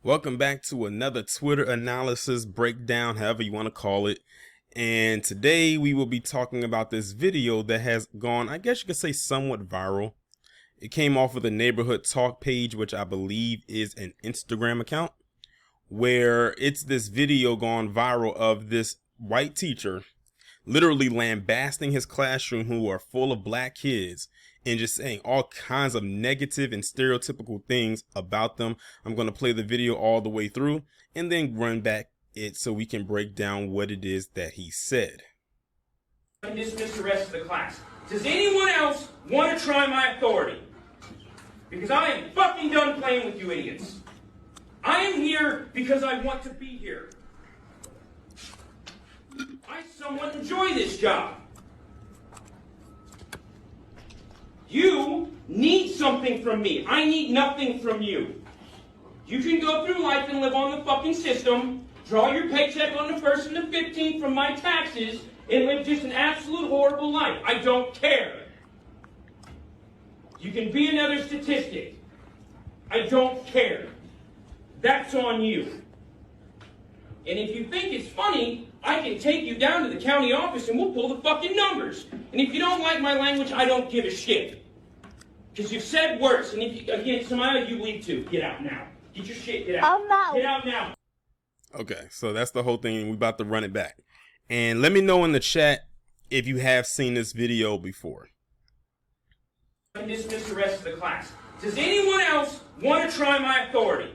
Welcome back to another Twitter analysis breakdown, however you want to call it. And today we will be talking about this video that has gone, I guess you could say, somewhat viral. It came off of the Neighborhood Talk page, which I believe is an Instagram account, where it's this video gone viral of this white teacher literally lambasting his classroom who are full of black kids and just saying all kinds of negative and stereotypical things about them. I'm going to play the video all the way through and then run back it so we can break down what it is that he said. And dismiss the rest of the class. Does anyone else want to try my authority? Because I am fucking done playing with you idiots. I am here because I want to be here. I somewhat enjoy this job. You need something from me. I need nothing from you. You can go through life and live on the fucking system, draw your paycheck on the 1st and the 15th from my taxes, and live just an absolute horrible life. I don't care. You can be another statistic. I don't care. That's on you. And if you think it's funny, I can take you down to the county office and we'll pull the fucking numbers. And if you don't like my language, I don't give a shit. Because you've said worse. And if you, again, Samaya, you leave too. Get out now. Get your shit. Get out. I'm out. Get out now. Okay, so that's the whole thing. We're about to run it back. And let me know in the chat if you have seen this video before. And dismiss the rest of the class. Does anyone else want to try my authority?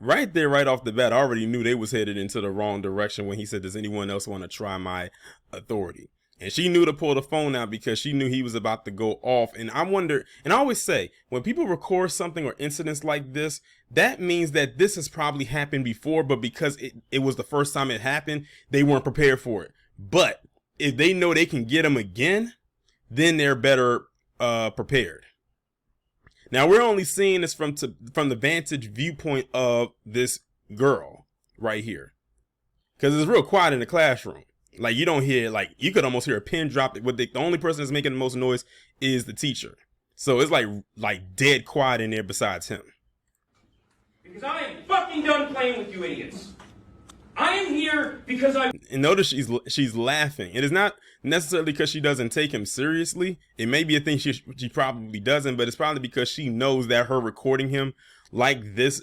Right there, right off the bat, I already knew they was headed into the wrong direction when he said, does anyone else want to try my authority? And she knew to pull the phone out because she knew he was about to go off. And I wonder, and I always say, when people record something or incidents like this, that means that this has probably happened before, but because it was the first time it happened, they weren't prepared for it. But if they know they can get them again, then they're better prepared. Now, we're only seeing this from the vantage viewpoint of this girl right here, because it's real quiet in the classroom. Like, you don't hear, like, you could almost hear a pin drop. The only person that's making the most noise is the teacher. So it's like dead quiet in there besides him. Because I am fucking done playing with you idiots. I am here because I... And notice she's laughing. It is not necessarily because she doesn't take him seriously. It may be a thing she probably doesn't, but it's probably because she knows that her recording him like this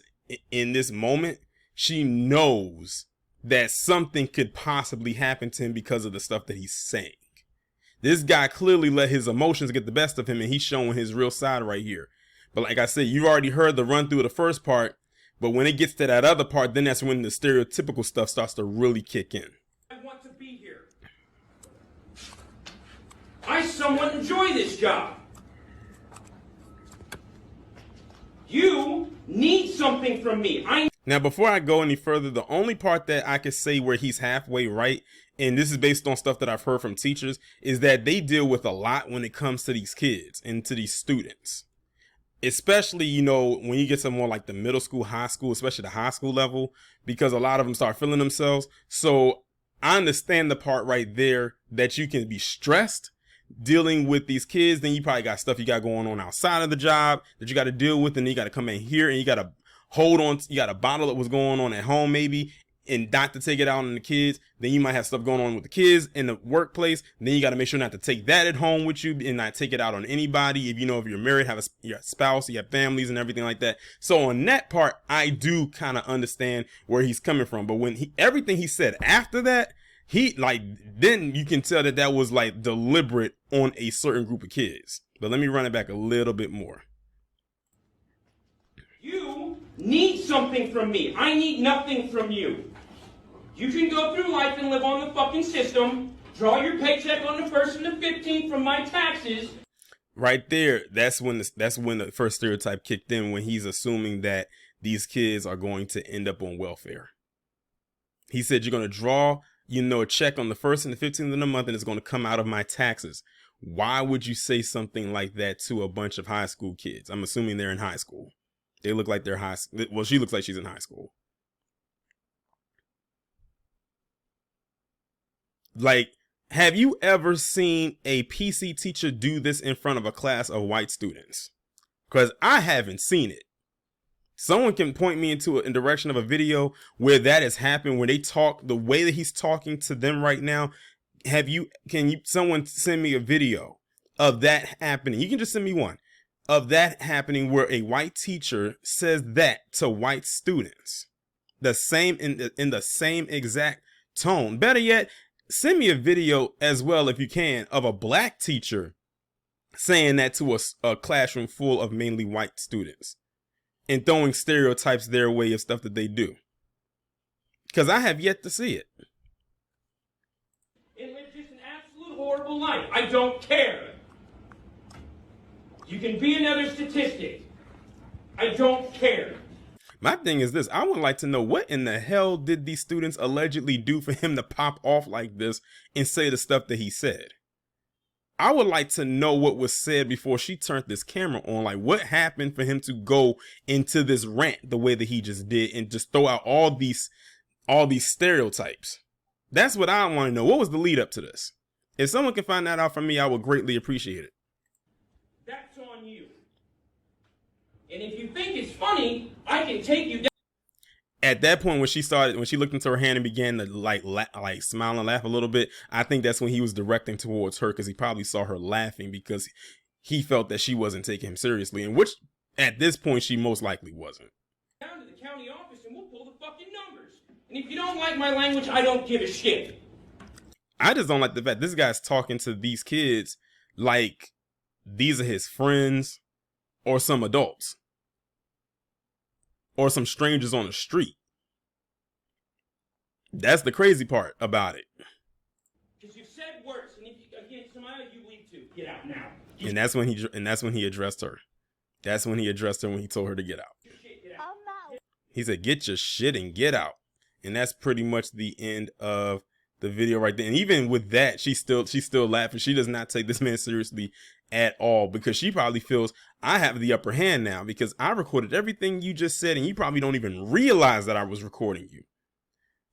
in this moment, she knows that something could possibly happen to him because of the stuff that he's saying. This guy clearly let his emotions get the best of him, and he's showing his real side right here. But like I said, you've already heard the run through of the first part. But when it gets to that other part, then that's when the stereotypical stuff starts to really kick in. I want to be here. I somewhat enjoy this job. You need something from me. Now, before I go any further, the only part that I could say where he's halfway right, and this is based on stuff that I've heard from teachers, is that they deal with a lot when it comes to these kids and to these students. Especially, you know, when you get to more like the middle school, high school, especially the high school level, because a lot of them start feeling themselves. So I understand the part right there that you can be stressed dealing with these kids. Then you probably got stuff you got going on outside of the job that you got to deal with. And then you got to come in here and you got to hold on. You got to bottle up what's going on at home, maybe, and not to take it out on the kids. Then you might have stuff going on with the kids in the workplace. Then you got to make sure not to take that at home with you and not take it out on anybody. If you're married, have your spouse, you have families and everything like that. So on that part, I do kind of understand where he's coming from. But when everything he said after that, then you can tell that was like deliberate on a certain group of kids. But let me run it back a little bit more. You need something from me. I need nothing from you. You can go through life and live on the fucking system, draw your paycheck on the 1st and the 15th from my taxes. Right there, that's when the first stereotype kicked in, when he's assuming that these kids are going to end up on welfare. He said, you're going to draw, a check on the 1st and the 15th of the month, and it's going to come out of my taxes. Why would you say something like that to a bunch of high school kids? I'm assuming they're in high school. They look like they're well, she looks like she's in high school. Like, have you ever seen a PC teacher do this in front of a class of white students? Because I haven't seen it. Someone can point me into in direction of a video where that has happened, where they talk the way that he's talking to them right now. Someone send me a video of that happening? You can just send me one of that happening where a white teacher says that to white students, the same in the same exact tone. Better yet, send me a video as well, if you can, of a black teacher saying that to a classroom full of mainly white students and throwing stereotypes their way of stuff that they do. Because I have yet to see it. And live just an absolute horrible life. I don't care. You can be another statistic. I don't care. My thing is this. I would like to know, what in the hell did these students allegedly do for him to pop off like this and say the stuff that he said? I would like to know what was said before she turned this camera on. Like, what happened for him to go into this rant the way that he just did and just throw out all these stereotypes? That's what I want to know. What was the lead up to this? If someone can find that out for me, I would greatly appreciate it. That's on you. And if you think it's funny, I can take you down. At that point, when she looked into her hand and began to like smile and laugh a little bit, I think that's when he was directing towards her, because he probably saw her laughing because he felt that she wasn't taking him seriously, and which at this point she most likely wasn't. Down to the county office and we'll pull the fucking numbers. And if you don't like my language, I don't give a shit. I just don't like the fact this guy's talking to these kids like these are his friends or some adults or some strangers on the street. That's the crazy part about it. Because you've said worse, and if you, again, Samaya, you leave too. Get out now. And that's when he addressed her. That's when he addressed her, when he told her to get out. He said, "Get your shit and get out." And that's pretty much the end of the video right there. And even with that, she's still laughing. She does not take this man seriously at all, because she probably feels, I have the upper hand now because I recorded everything you just said and you probably don't even realize that I was recording you.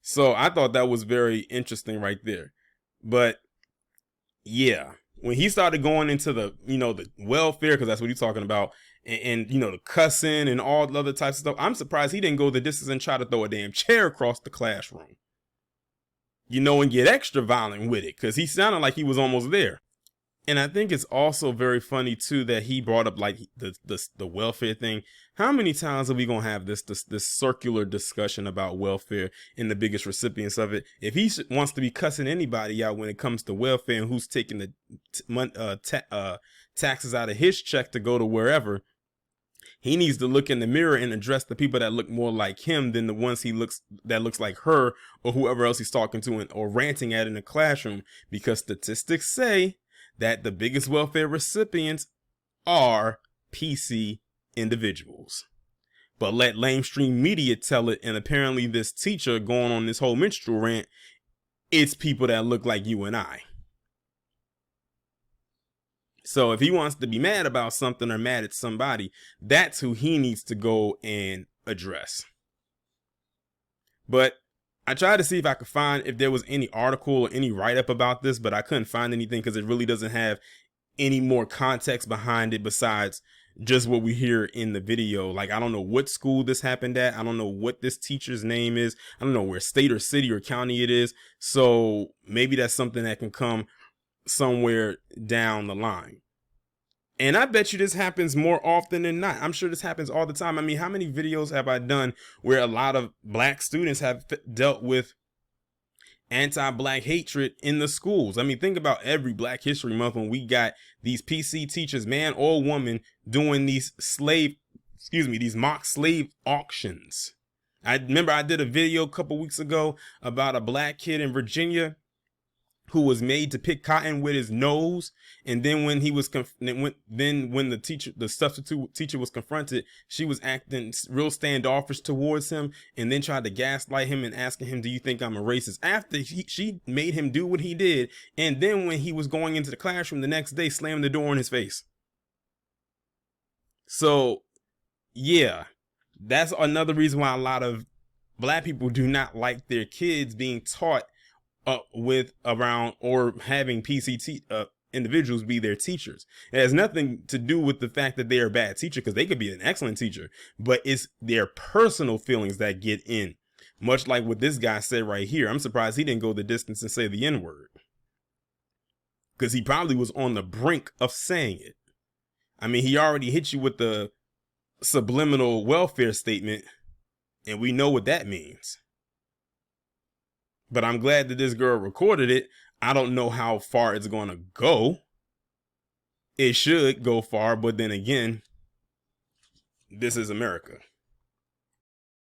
So I thought that was very interesting right there. But yeah, when he started going into the welfare, because that's what he's talking about, and the cussing and all the other types of stuff, I'm surprised he didn't go the distance and try to throw a damn chair across the classroom, and get extra violent with it, because he sounded like he was almost there. And I think it's also very funny too that he brought up like the welfare thing. How many times are we gonna have this circular discussion about welfare and the biggest recipients of it? If he wants to be cussing anybody out when it comes to welfare and who's taking the taxes out of his check to go to wherever, he needs to look in the mirror and address the people that look more like him than the ones that looks like her or whoever else he's talking to or ranting at in the classroom, because statistics say that the biggest welfare recipients are PC individuals. But let lamestream media tell it, and apparently this teacher going on this whole minstrel rant, it's people that look like you and I. So if he wants to be mad about something or mad at somebody, that's who he needs to go and address. But I tried to see if I could find if there was any article or any write-up about this, but I couldn't find anything because it really doesn't have any more context behind it besides just what we hear in the video. Like, I don't know what school this happened at. I don't know what this teacher's name is. I don't know where state or city or county it is. So maybe that's something that can come somewhere down the line. And I bet you this happens more often than not. I'm sure this happens all the time. I mean, how many videos have I done where a lot of black students have dealt with anti-black hatred in the schools? I mean, think about every Black History Month when we got these PC teachers, man or woman, doing these mock slave auctions. I remember I did a video a couple weeks ago about a black kid in Virginia who was made to pick cotton with his nose, and then when he was when the substitute teacher was confronted, she was acting real standoffish towards him, and then tried to gaslight him and asking him, "Do you think I'm a racist?" After she made him do what he did, and then when he was going into the classroom the next day, slammed the door in his face. So yeah, that's another reason why a lot of black people do not like their kids being taught with around or having individuals be their teachers. It has nothing to do with the fact that they are a bad teacher, because they could be an excellent teacher, but it's their personal feelings that get in. Much like what this guy said right here. I'm surprised he didn't go the distance and say the N-word, because he probably was on the brink of saying it. I mean, he already hit you with the subliminal welfare statement, and we know what that means. But I'm glad that this girl recorded it. I don't know how far it's going to go. It should go far, but then again, this is America.